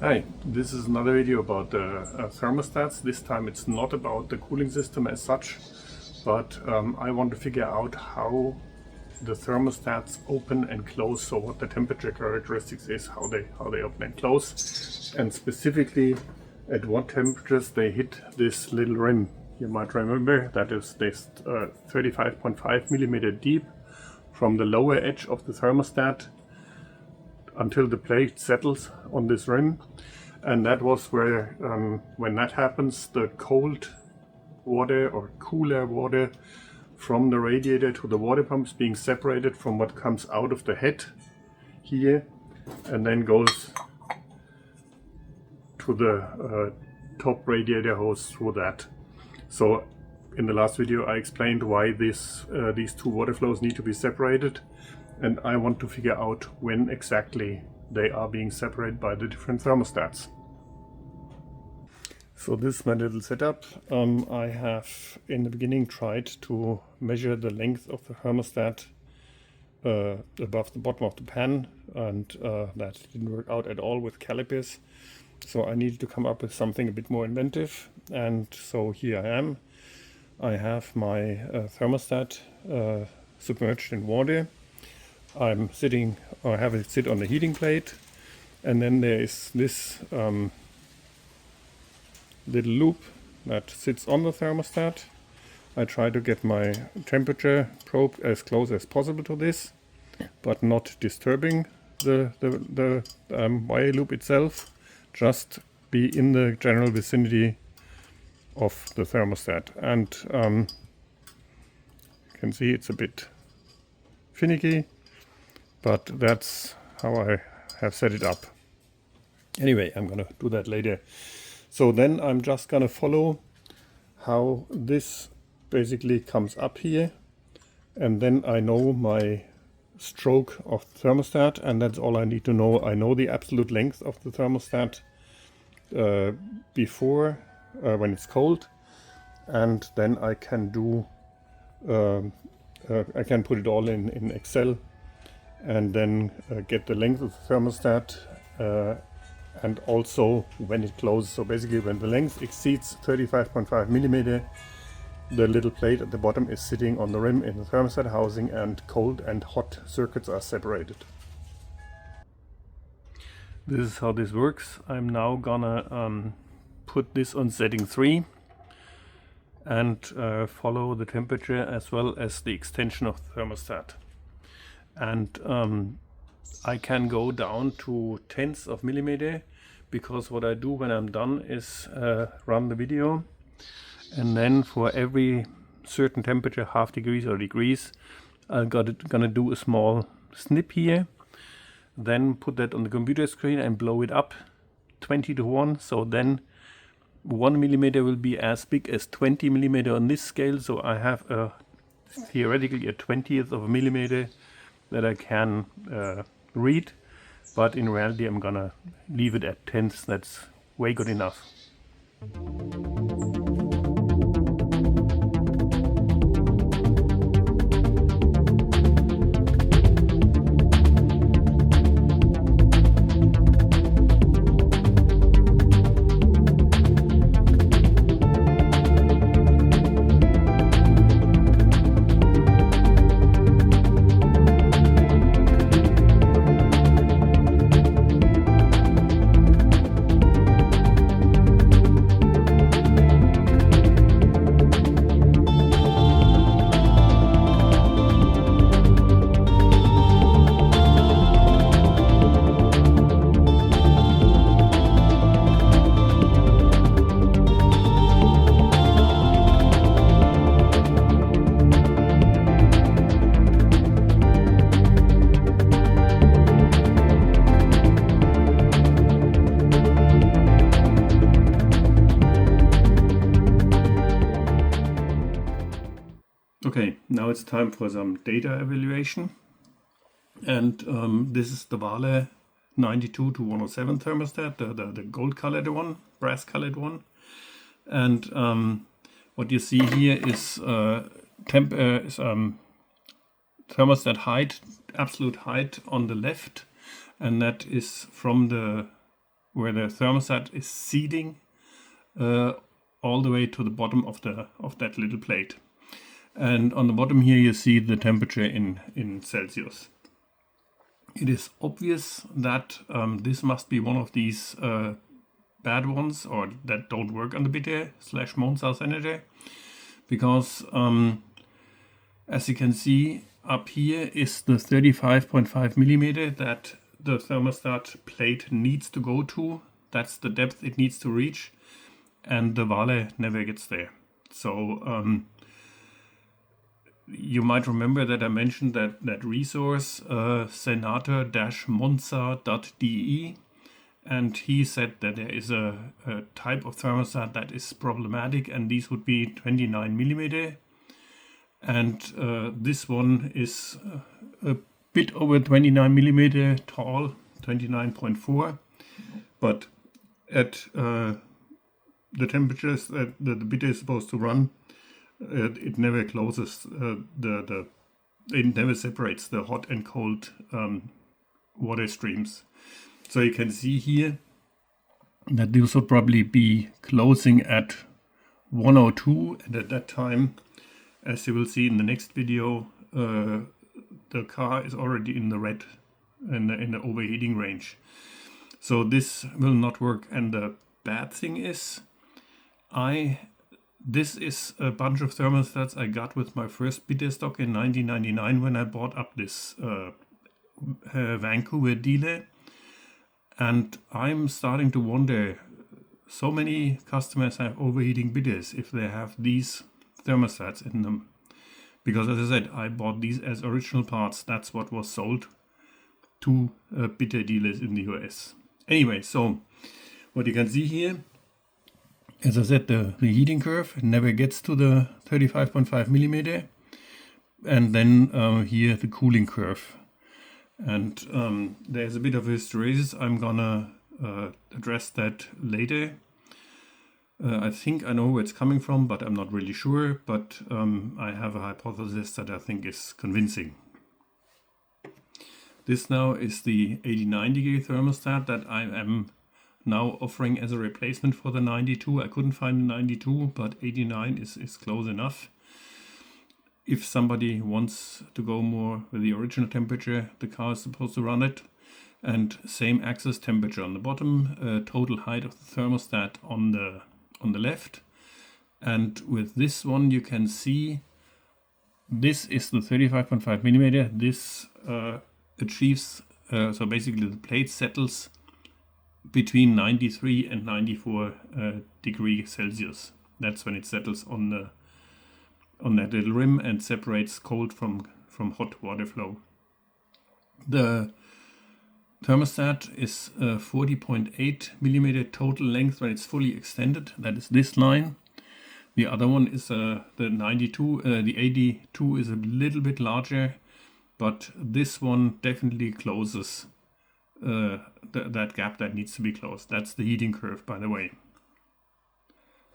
Hi, this is another video about the thermostats. This time it's not about the cooling system as such, but I want to figure out how the thermostats open and close, so what the temperature characteristics is, how they open and close, and specifically at what temperatures they hit this little rim. You might remember that is this 35.5 millimeter deep from the lower edge of the thermostat until the plate settles on this rim, and that was where when that happens, the cold water or cooler water from the radiator to the water pump is being separated from what comes out of the head here and then goes to the top radiator hose through that. So in the last video I explained why these two water flows need to be separated, and I want to figure out when exactly they are being separated by the different thermostats. So this is my little setup. I have in the beginning tried to measure the length of the thermostat above the bottom of the pan, and that didn't work out at all with calipers. So I needed to come up with something a bit more inventive, and so here I am. I have my thermostat submerged in water. I have it sit on the heating plate, and then there is this little loop that sits on the thermostat. I try to get my temperature probe as close as possible to this, but not disturbing the wire loop itself, just be in the general vicinity of the thermostat. And you can see it's a bit finicky, but that's how I have set it up. Anyway, I'm gonna do that later. So then I'm just gonna follow how this basically comes up here, and then I know my stroke of the thermostat, and that's all I need to know. I know the absolute length of the thermostat before when it's cold, and then I can do I can put it all in Excel and then get the length of the thermostat and also when it closes. So basically when the length exceeds 35.5 millimeter, the little plate at the bottom is sitting on the rim in the thermostat housing, and cold and hot circuits are separated. This is how this works. I'm now gonna put this on setting 3 and follow the temperature as well as the extension of the thermostat. And I can go down to tenths of millimeter, because what I do when I'm done is run the video, and then for every certain temperature, half degrees or degrees, I'm gonna do a small snip here, then put that on the computer screen and blow it up 20 to 1. So then 1 millimeter will be as big as 20 millimeter on this scale. So I have theoretically a 20th of a millimeter that I can read, but in reality I'm gonna leave it at tenths. That's way good enough. Okay, now it's time for some data evaluation, and this is the Vale 92 to 107 thermostat, the gold colored one, brass colored one, and what you see here is thermostat height, absolute height on the left, and that is from the where the thermostat is seating all the way to the bottom of that little plate. And on the bottom here you see the temperature in Celsius. It is obvious that this must be one of these bad ones, or that don't work on the bitter / Monza energy, because as you can see up here is the 35.5 millimeter that the thermostat plate needs to go to. That's the depth it needs to reach, and the Wale never gets there. So you might remember that I mentioned that resource senator-monza.de, and he said that there is a type of thermostat that is problematic, and these would be 29 millimeter. And this one is a bit over 29 millimeter tall, 29.4, but at the temperatures that the bitter is supposed to run, it never closes it never separates the hot and cold water streams. So you can see here that this would probably be closing at 102, and at that time, as you will see in the next video, the car is already in the red, in the overheating range. So this will not work. And the bad thing is, this is a bunch of thermostats I got with my first bitter stock in 1999 when I bought up this Vancouver dealer. And I'm starting to wonder, so many customers have overheating bitters if they have these thermostats in them. Because as I said, I bought these as original parts. That's what was sold to bitter dealers in the US. Anyway, so what you can see here, as I said, the heating curve never gets to the 35.5 millimeter. And then here the cooling curve. And there's a bit of hysteresis. I'm gonna address that later. I think I know where it's coming from, but I'm not really sure. But I have a hypothesis that I think is convincing. This now is the 89 degree thermostat that I am now offering as a replacement for the 92. I couldn't find the 92, but 89 is close enough. If somebody wants to go more with the original temperature, the car is supposed to run it. And same axis temperature on the bottom, total height of the thermostat on the left. And with this one you can see this is the 35.5 millimeter. This achieves, so basically the plate settles between 93 and 94 degrees Celsius. That's when it settles on that little rim and separates cold from hot water flow. The thermostat is 40.8 millimeter total length when it's fully extended. That is this line. The other one is the 92. The 82 is a little bit larger, but this one definitely closes that gap that needs to be closed. That's the heating curve, by the way.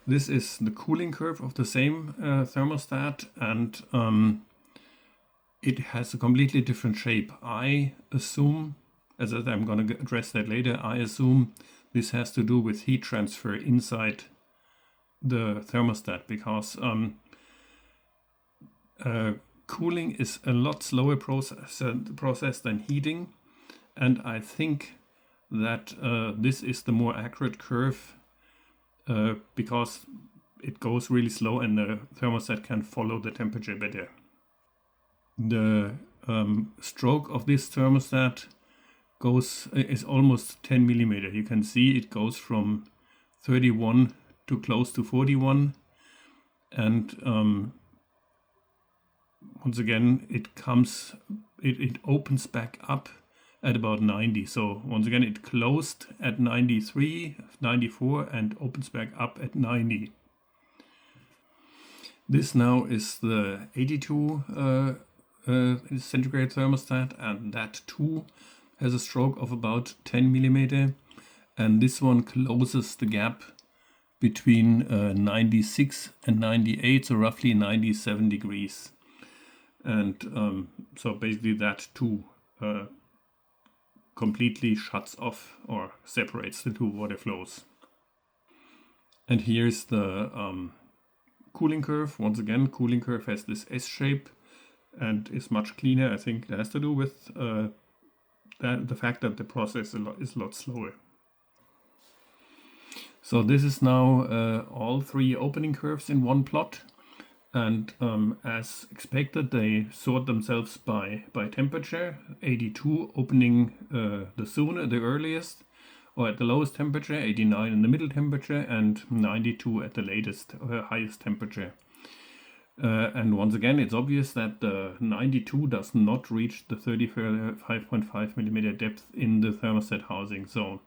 This is the cooling curve of the same thermostat, and it has a completely different shape. I assume, as I'm going to address that later, I assume this has to do with heat transfer inside the thermostat, because cooling is a lot slower process than heating, and I think that this is the more accurate curve because it goes really slow and the thermostat can follow the temperature better. The stroke of this thermostat is almost 10 millimeter. You can see it goes from 31 to close to 41, and once again it opens back up at about 90. So once again it closed at 93, 94 and opens back up at 90. This now is the 82 centigrade thermostat, and that too has a stroke of about 10 millimeter, and this one closes the gap between 96 and 98, so roughly 97 degrees. And so basically that too completely shuts off or separates the two water flows. And here's the cooling curve. Once again, cooling curve has this S shape and is much cleaner. I think that has to do with the fact that the process is a lot slower. So this is now all three opening curves in one plot, and as expected they sort themselves by temperature. 82 opening the earliest or at the lowest temperature, 89 in the middle temperature, and 92 at the latest highest temperature. And once again, it's obvious that the 92 does not reach the 35.5 millimeter depth in the thermostat housing. So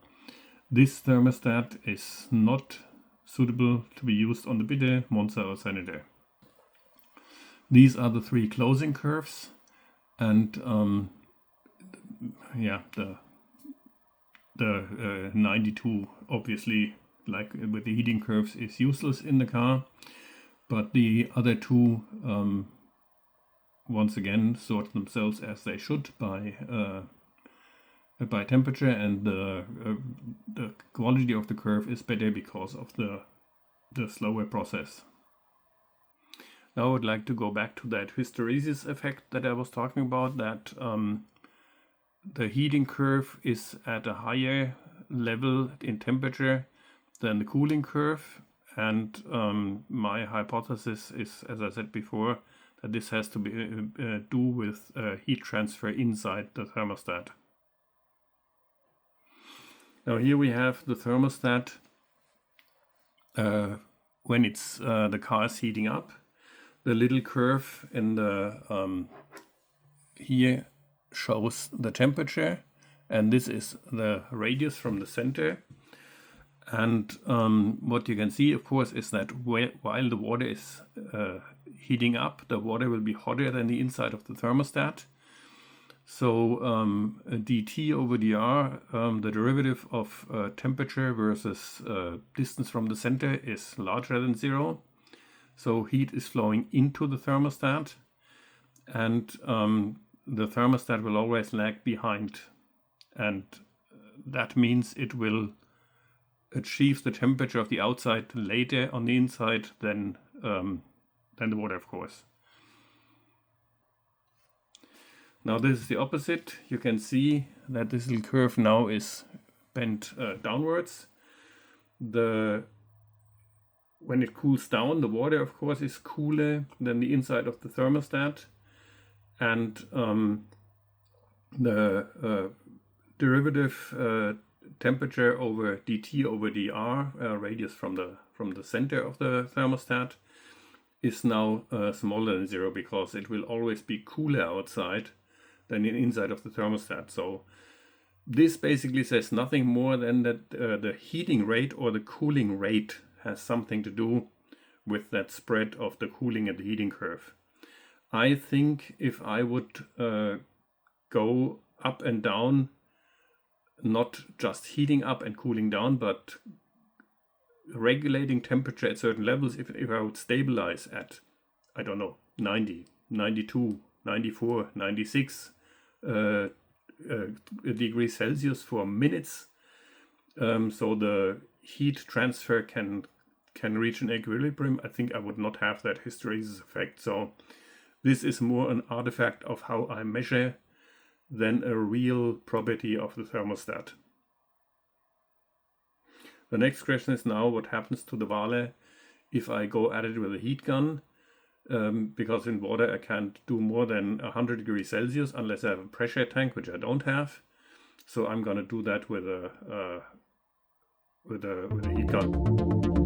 this thermostat is not suitable to be used on the Bitte, Monza or Senator. These are the three closing curves, and yeah, the 92 obviously, like with the heating curves, is useless in the car, but the other two once again sort themselves as they should by temperature, and the quality of the curve is better because of the slower process. Now I would like to go back to that hysteresis effect that I was talking about, that the heating curve is at a higher level in temperature than the cooling curve, and my hypothesis is, as I said before, that this has to be do with heat transfer inside the thermostat. Now here we have the thermostat when it's the car is heating up. The little curve in the here shows the temperature, and this is the radius from the center. And what you can see, of course, is that while the water is heating up, the water will be hotter than the inside of the thermostat. So dt over dr, the derivative of temperature versus distance from the center, is larger than 0. So heat is flowing into the thermostat, and the thermostat will always lag behind, and that means it will achieve the temperature of the outside later on the inside than the water, of course. Now this is the opposite. You can see that this little curve now is bent downwards. When it cools down, the water, of course, is cooler than the inside of the thermostat, and the derivative temperature over dt over dr, radius from the center of the thermostat, is now smaller than 0, because it will always be cooler outside than the inside of the thermostat. So this basically says nothing more than that the heating rate or the cooling rate has something to do with that spread of the cooling and the heating curve. I think if I would go up and down, not just heating up and cooling down, but regulating temperature at certain levels, if I would stabilize at, I don't know, 90, 92, 94, 96 degrees Celsius for minutes, so the heat transfer can reach an equilibrium, I think I would not have that hysteresis effect. So this is more an artifact of how I measure than a real property of the thermostat. The next question is now, what happens to the Wale if I go at it with a heat gun? Because in water I can't do more than 100 degrees Celsius unless I have a pressure tank, which I don't have. So I'm gonna do that with a heat gun.